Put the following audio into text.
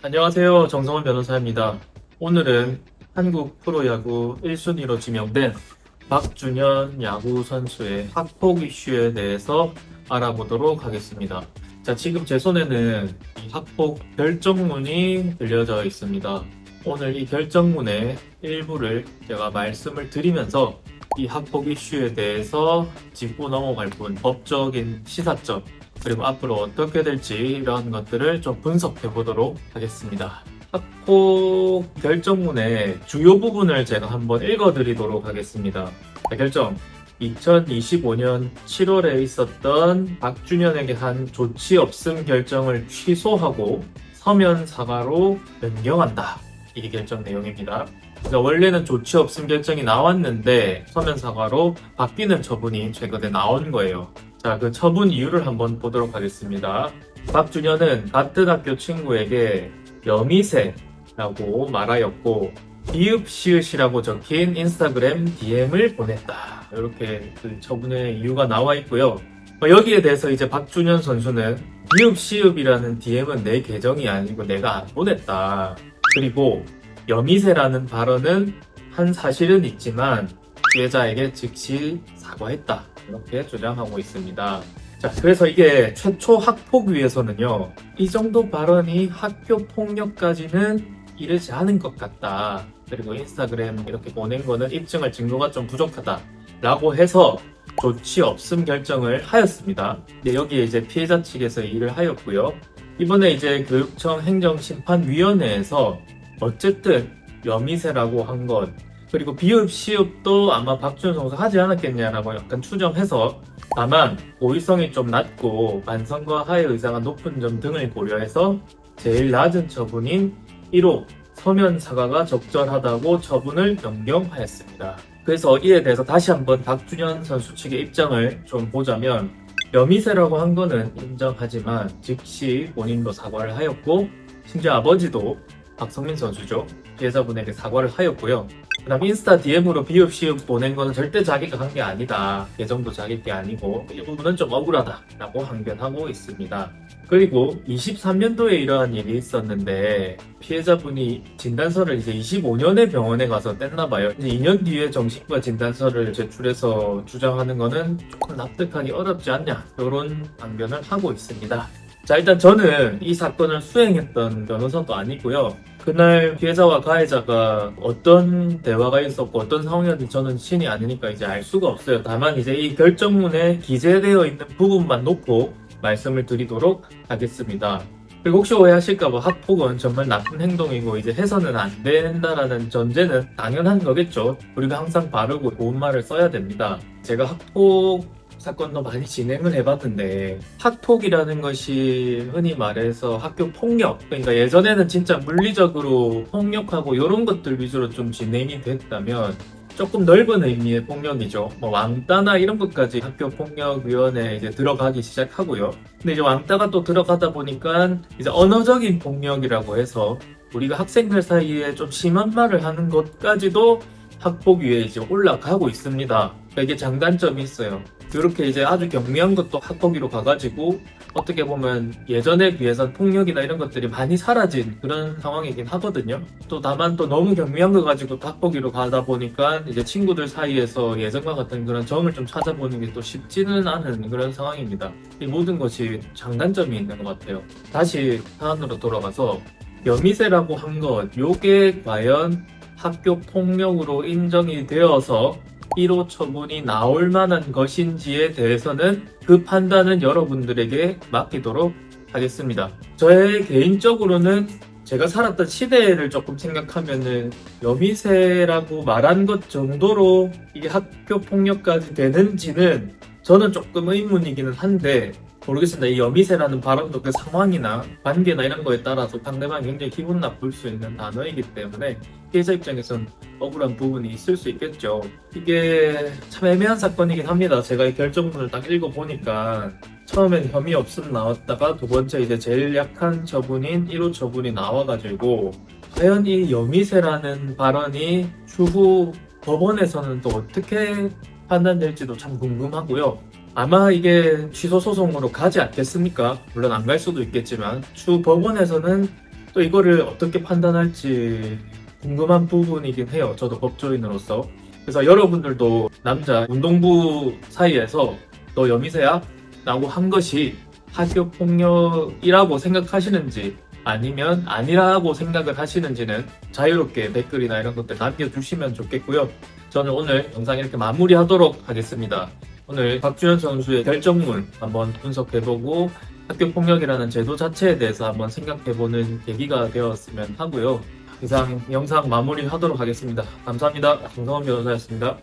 안녕하세요. 정성원 변호사입니다. 오늘은 한국 프로야구 1순위로 지명된 박준현 야구 선수의 학폭 이슈에 대해서 알아보도록 하겠습니다. 자, 지금 제 손에는 이 학폭 결정문이 들려져 있습니다. 오늘 이 결정문의 일부를 제가 말씀을 드리면서 이 학폭 이슈에 대해서 짚고 넘어갈 부분, 법적인 시사점, 그리고 앞으로 어떻게 될지 이런 것들을 좀 분석해 보도록 하겠습니다. 학폭 결정문의 주요 부분을 제가 한번 읽어 드리도록 하겠습니다. 자, 결정. 2025년 7월에 있었던 박준현에게 한 조치 없음 결정을 취소하고 서면 사과로 변경한다. 이게 결정 내용입니다. 그러니까 원래는 조치 없음 결정이 나왔는데 서면 사과로 바뀌는 처분이 최근에 나온 거예요. 자, 그 처분 이유를 한번 보도록 하겠습니다. 박준현은 같은 학교 친구에게 여미새라고 말하였고 비읍 시읒이라고 적힌 인스타그램 DM을 보냈다. 이렇게 그 처분의 이유가 나와 있고요. 여기에 대해서 이제 박준현 선수는 비읍 시읒이라는 DM은 내 계정이 아니고 내가 안 보냈다. 그리고 여미새라는 발언은 한 사실은 있지만 피해자에게 즉시 사과했다. 이렇게 주장하고 있습니다. 자, 그래서 이게 최초 학폭위에서는요, 이 정도 발언이 학교 폭력까지는 이르지 않은 것 같다. 그리고 인스타그램 이렇게 보낸 거는 입증할 증거가 좀 부족하다. 라고 해서 조치 없음 결정을 하였습니다. 근데 여기에 이제 피해자 측에서 일을 하였고요. 이번에 이제 교육청 행정심판위원회에서 어쨌든 여미새라고 한 것, 그리고 비읍, 시읍도 아마 박준현 선수 하지 않았겠냐라고 약간 추정해서 다만 고의성이 좀 낮고 반성과 하해 의사가 높은 점 등을 고려해서 제일 낮은 처분인 1호 서면 사과가 적절하다고 처분을 변경하였습니다. 그래서 이에 대해서 다시 한번 박준현 선수 측의 입장을 좀 보자면 여미새라고 한 거는 인정하지만 즉시 본인도 사과를 하였고 심지어 아버지도 박성민 선수죠. 피해자분에게 사과를 하였고요. 그 다음 인스타 DM으로 비읍 시읍 보낸 거는 절대 자기가 한 게 아니다. 계정도 자기 게 아니고 이 부분은 좀 억울하다 라고 항변하고 있습니다. 그리고 23년도에 이러한 일이 있었는데 피해자분이 진단서를 이제 25년에 병원에 가서 뗐나 봐요. 이제 2년 뒤에 정신과 진단서를 제출해서 주장하는 거는 조금 납득하기 어렵지 않냐, 이런 항변을 하고 있습니다. 자, 일단 저는 이 사건을 수행했던 변호사도 아니고요. 그날 피해자와 가해자가 어떤 대화가 있었고 어떤 상황이었는지 저는 신이 아니니까 이제 알 수가 없어요. 다만 이제 이 결정문에 기재되어 있는 부분만 놓고 말씀을 드리도록 하겠습니다. 그리고 혹시 오해하실까봐 학폭은 정말 나쁜 행동이고 이제 해서는 안 된다라는 전제는 당연한 거겠죠. 우리가 항상 바르고 좋은 말을 써야 됩니다. 제가 학폭 사건도 많이 진행을 해봤는데 학폭이라는 것이 흔히 말해서 학교 폭력, 그러니까 예전에는 진짜 물리적으로 폭력하고 이런 것들 위주로 좀 진행이 됐다면 조금 넓은 의미의 폭력이죠. 뭐 왕따나 이런 것까지 학교 폭력위원회에 이제 들어가기 시작하고요. 근데 이제 왕따가 또 들어가다 보니까 이제 언어적인 폭력이라고 해서 우리가 학생들 사이에 좀 심한 말을 하는 것까지도 학폭위에 이제 올라가고 있습니다. 그러니까 이게 장단점이 있어요. 이렇게 이제 아주 경미한 것도 학폭위로 가가지고 어떻게 보면 예전에 비해서 폭력이나 이런 것들이 많이 사라진 그런 상황이긴 하거든요. 또 다만 또 너무 경미한 거 가지고 또 학폭위로 가다 보니까 이제 친구들 사이에서 예전과 같은 그런 정을 좀 찾아보는 게 또 쉽지는 않은 그런 상황입니다. 이 모든 것이 장단점이 있는 것 같아요. 다시 사안으로 돌아가서 여미새라고 한 것, 요게 과연 학교 폭력으로 인정이 되어서 1호 처분이 나올 만한 것인지에 대해서는 그 판단은 여러분들에게 맡기도록 하겠습니다. 저의 개인적으로는 제가 살았던 시대를 조금 생각하면은 여미새라고 말한 것 정도로 이게 학교 폭력까지 되는지는 저는 조금 의문이기는 한데 모르겠습니다. 이 여미새라는 발언도 그 상황이나 관계나 이런 거에 따라서 상대방이 굉장히 기분 나쁠 수 있는 단어이기 때문에 피해자 입장에서는 억울한 부분이 있을 수 있겠죠. 이게 참 애매한 사건이긴 합니다. 제가 이 결정문을 딱 읽어보니까 처음엔 혐의 없음 나왔다가 두 번째 이제 제일 약한 처분인 1호 처분이 나와가지고 과연 이 여미새라는 발언이 추후 법원에서는 또 어떻게 판단될지도 참 궁금하고요. 아마 이게 취소 소송으로 가지 않겠습니까? 물론 안 갈 수도 있겠지만 추후 법원에서는 또 이거를 어떻게 판단할지 궁금한 부분이긴 해요. 저도 법조인으로서. 그래서 여러분들도 남자 운동부 사이에서 너 여미새야? 라고 한 것이 학교 폭력이라고 생각하시는지 아니면 아니라고 생각을 하시는지는 자유롭게 댓글이나 이런 것들 남겨주시면 좋겠고요. 저는 오늘 영상 이렇게 마무리하도록 하겠습니다. 오늘 박주현 선수의 결정물 한번 분석해보고 학교 폭력이라는 제도 자체에 대해서 한번 생각해보는 계기가 되었으면 하고요. 이상 영상 마무리하도록 하겠습니다. 감사합니다. 정성원 변호사였습니다.